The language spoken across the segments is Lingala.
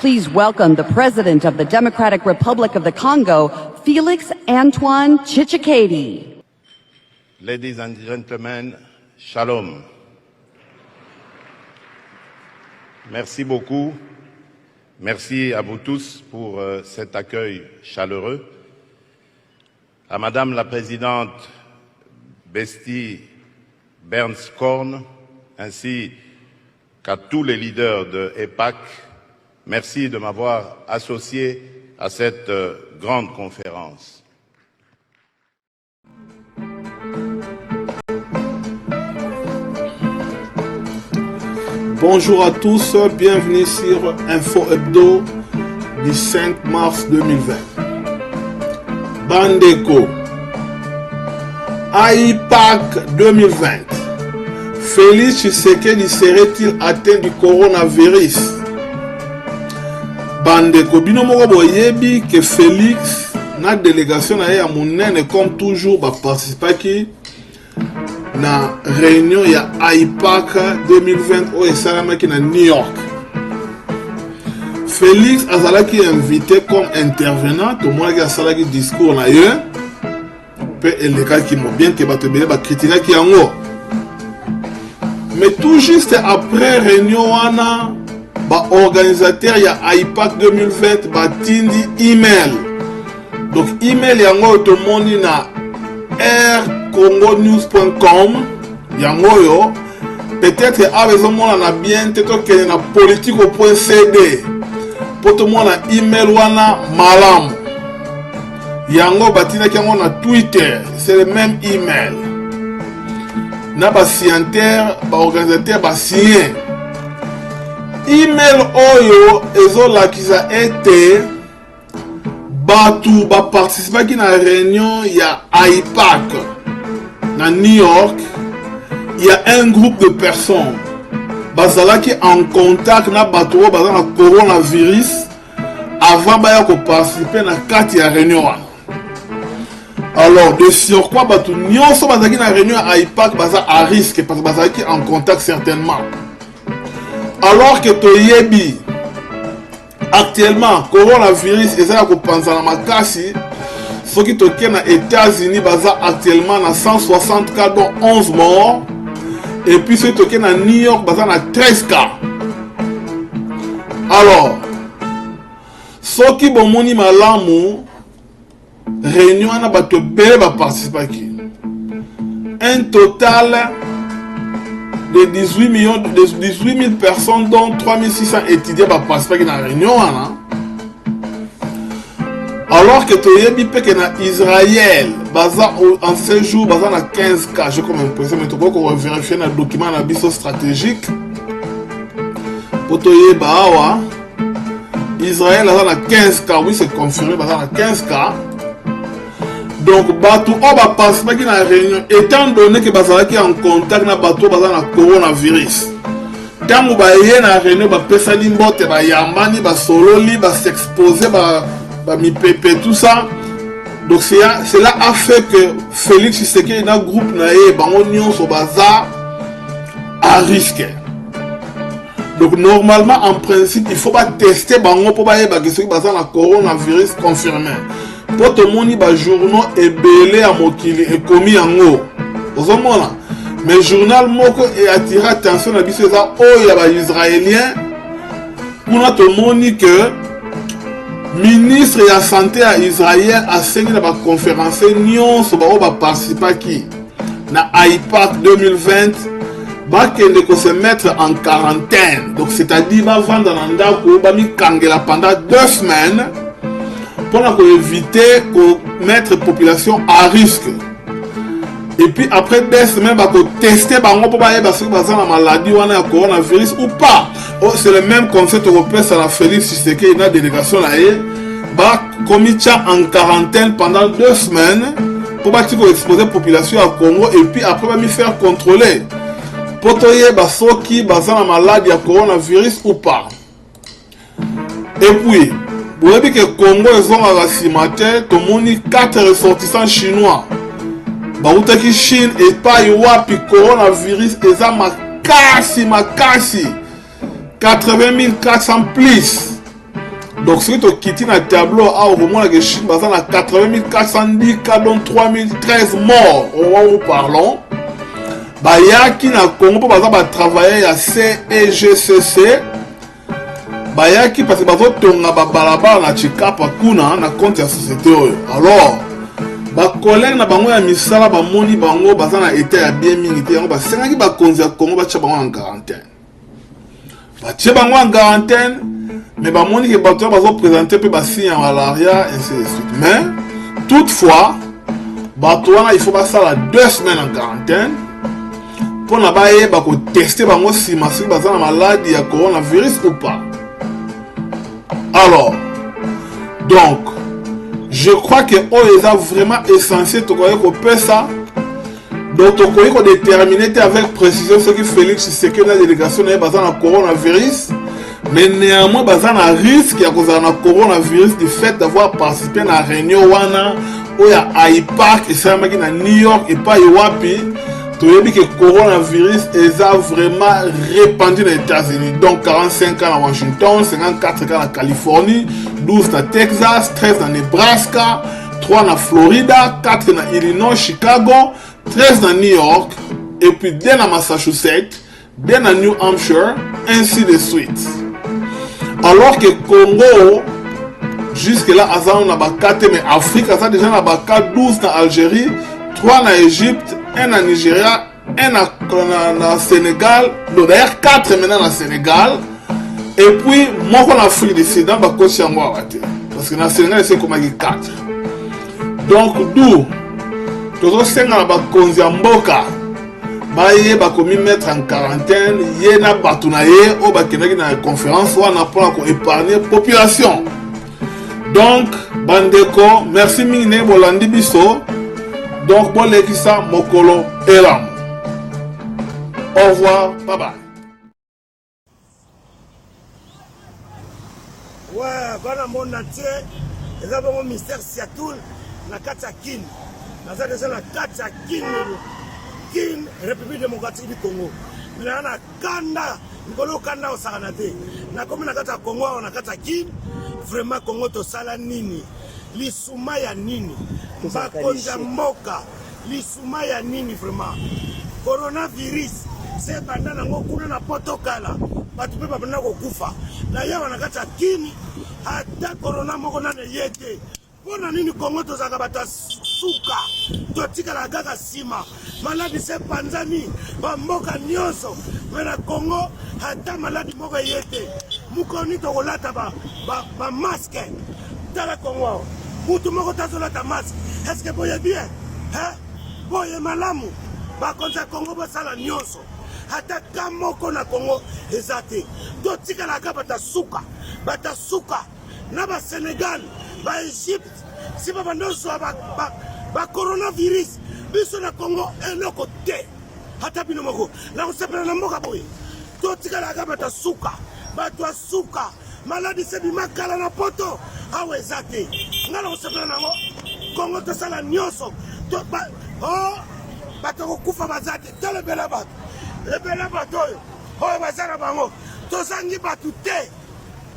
Please welcome the President of the Democratic Republic of the Congo, Felix Antoine Tshisekedi. Ladies and gentlemen, shalom. Merci beaucoup. Merci à vous tous pour cet accueil chaleureux. À Madame la Présidente Besti Bernskorn, ainsi qu'à tous les leaders de EPAC, merci de m'avoir associé à cette grande conférence. Bonjour à tous, bienvenue sur Info Hebdo du 5 mars 2020. Bandeko, AIPAC 2020. Félix Tshisekedi serait-il atteint du coronavirus? Bandeko, bino moko boyebi que Félix, na délégation na ya monene comme toujours, ba participaki na réunion ya AIPAC 2020 au esalamaki na New York. Félix azalaki invité comme intervenant, to mona ki asalaki discours na ye, pe elekaki mo bien que bato bele ba critiquaki yango. Mais tout juste après réunion wana, ba organisateur ya AIPAC 2020 ba tindi email. Donc email yango to moni na aircongonews.com yango yo peut-être avec mon na bien teto ke na politico.cd poto mo na email wana malam yango batina yango na Twitter, c'est le même email na ba signataire ba organisateur ba signé email oyo ezolakisa ete batu ba participaki na réunion ya AIPAC na New York. Il y a un groupe de personnes bazalaki en contact na batu oyo baza na coronavirus avant baya ko participer na kati ya réunion wana. Alors de surcroît batu nyonso bazalaki na réunion ya AIPAC baza à risque parce que bazalaki en contact certainement. Alors que toyebi actuellement coronavirus ezala ko panza na makasi, soki toke na États-Unis baza actuellement na 160 cas dont 11 morts, et puis soki toke na New York baza na 13 cas. Alors soki bomoni malamu réunion na bato bele ba participaki, un total de 18 000 personnes, dont 3600 étudiants va participer dans la réunion. Alors que Toyebi Peke na Israël, en ce jour, il y a 15 cas. Je comme impression, mais tu peux vérifier dans le document stratégique. Pour Toyebi, Israël a 15 cas. Oui, c'est confirmé, il y a 15 cas. Donc, bateau va participer dans la réunion, étant donné que bazalaki en contact na bateau dans le coronavirus. Quand vous voyez dans la réunion, ba pesali mbote, ba yambani, ba sololi, ba s'exposer, ba mi pepe, tout ça. Donc, cela a fait que Félix Tshisekedi dans le groupe na ye, ba on sur bazar à risque. Donc, normalement, en principe, il faut pas tester bango pour ba yeba que ce qui bazar na coronavirus confirmé. Pour tout le monde, les journaux ebele à mokili et commis en haut. Mais le journal moko et attiré attention à biso ça oh il y a les Israéliens pour tout le monde que ministre de la santé à Israël a signé la conférence Nyon so ba participer qui na AIPAC 2020 ba kende ko se mettre en quarantaine. Donc c'est-à-dire ba vendre dans ndako ba mi kangela pendant 2 semaines. Pour éviter de mettre la population à risque. Et puis après 2 semaines, on va tester pour voir si on a la maladie ou le coronavirus ou pas. C'est le même concept européen, c'est la Félix Tshisekedi, la délégation là, comme il tient en quarantaine pendant 2 semaines pour exposer la population à Congo et puis après on va faire contrôler. Pour voir si on a la maladie à coronavirus ou pas. Et puis, vous voyez que le Congo est en cimetière, tout le monde 4 ressortissants chinois. Baoutaki Chine et pas Iwapi coronavirus et ça makasi. 80 400 plus. Donc si tu quittes un tableau au moment où Chine a 80 410 cas dont 3013 morts au moment où nous parlons. Bayaki na Congo pour travailler à CEGCC. Bayaki parce que bazo tonga balabala na Chikapa kuna na compte ya société. Alors ba collègue na bango ya misala ba moni bango baza na état ya bien mingi te yango ba sengaki ba konzi ya Congo ba tcha bango en quarantaine. Ba tcha bango en quarantaine mais ba moni ke bato bazo présenter pe ba signe en malaria et ainsi de suite. Mais toutefois bato wana il faut ba sala 2 semaines en quarantaine. Pour na ba ye ba ko tester bango si massi baza na maladie ya coronavirus ou pas. Alors, donc, je crois que on est vraiment essentiel de faire ça. Donc, on peut déterminer avec précision ce qui Félix Tshisekedi la délégation est basée sur le coronavirus. Mais néanmoins, basée sur un risque à cause du coronavirus du fait d'avoir participé à la réunion où il y a IPAC et ça à New York et pas Iwapi. Tu vois que le coronavirus est vraiment répandu dans les États-Unis. Donc 45 cas à Washington, 54 cas en Californie, 12 dans Texas, 13 dans Nebraska, 3 dans Florida, 4 dans Illinois, Chicago, 13 dans New York, et puis 2 dans Massachusetts, 2 dans New Hampshire, ainsi de suite. Alors que Congo, jusque-là, on a 4, mais Afrique, ça déjà on a 12 dans Algérie, 3 dans Égypte, 1 en Nigeria, 1 en Sénégal, d'ailleurs 4 maintenant en Sénégal, et puis moi en Afrique du Sud, dans le coach parce que dans le Sénégal c'est comme 4. Donc d'où, tous les 5 ans dans le Mboka, baye bakomi mettre en quarantaine, yena batunaye, ou bakendaki na conférence, ou on apprend à épargner population. Donc, Bandeko, merci mine bolandi biso. Donc, bon, les ça, Mokolo, Elam. Au revoir, bye bye. Ouais, voilà mon entier. Et là, mon mystère Siatoul, la Katsakin. Dans déjà la Katsakin, Kin, République démocratique du Congo. Mais là, la Kanda, Nikolo Kanda au Saranate. Na comme na Katsa Congo, on a Katsakin. Vraiment, Congo to Salanini. Lisuma ya nini bakonza mboka lisuma ya nini vraiment coronavirus c'est banda nango kuna na potokala batu pe babana ko kufa na yawa na kata kini ata corona moko na yete pona nini Congo to zaka bata suka to tika la gaga sima maladi se panzani ba mboka nyonso mena Congo ata maladi moko yete mukoni to kolata ba masque tala Congo. Mutu moko tazola ta masque. Est-ce que boye bien? Hein? Boye malamu. Ba konza Congo ba sala nyonso. Hata kamoko na Congo ezate. Do tika la ka bata suka na ba Sénégal, ba Égypte. Si ba bandoso ba coronavirus biso na Congo eloko te. Hata bino moko. Na ko sepela na mboka boye. Do tika la ka bata suka. Ba to suka. Maladi se bimakala na poto. Awe zate ngala osepela nango Congo to sala nyonso to bato kokufa bazate tele bela bato oyo bazala bango tozangi bato te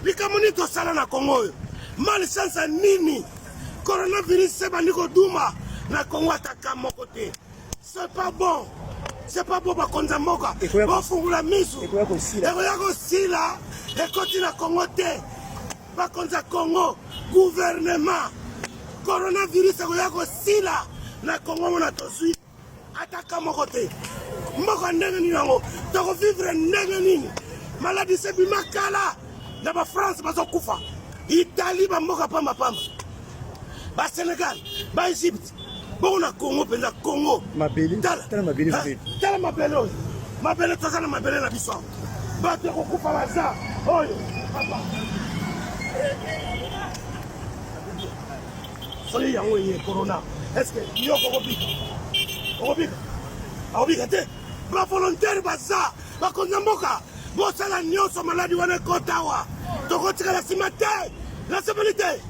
likamoni to sala na Congo oyo malchance nini coronavirus se bandi koduma na Congo ataka moko te c'est pas bon bakonza mboka bofungula misu ekoya kosila ekoti na Congo te bakonza Congo gouvernement coronavirus akoya kosila na Congo mona tosui ataka moko te mboka ndenge nini yango toko vivre ndenge nini maladi se bimakala na ba France bazokufa Italie ba mboka pamba ba Sénégal ba Égypte bon na Congo penza Congo mabeli tala mabeli tala mabeli tozana mabeli na biso bato kokufa baza oyo papa Soli yango ye corona. Est-ce que yo okobika te ba volontaire baza bakonza mboka bosala nyonso maladi wana kotawa tokotika la simate la stabilité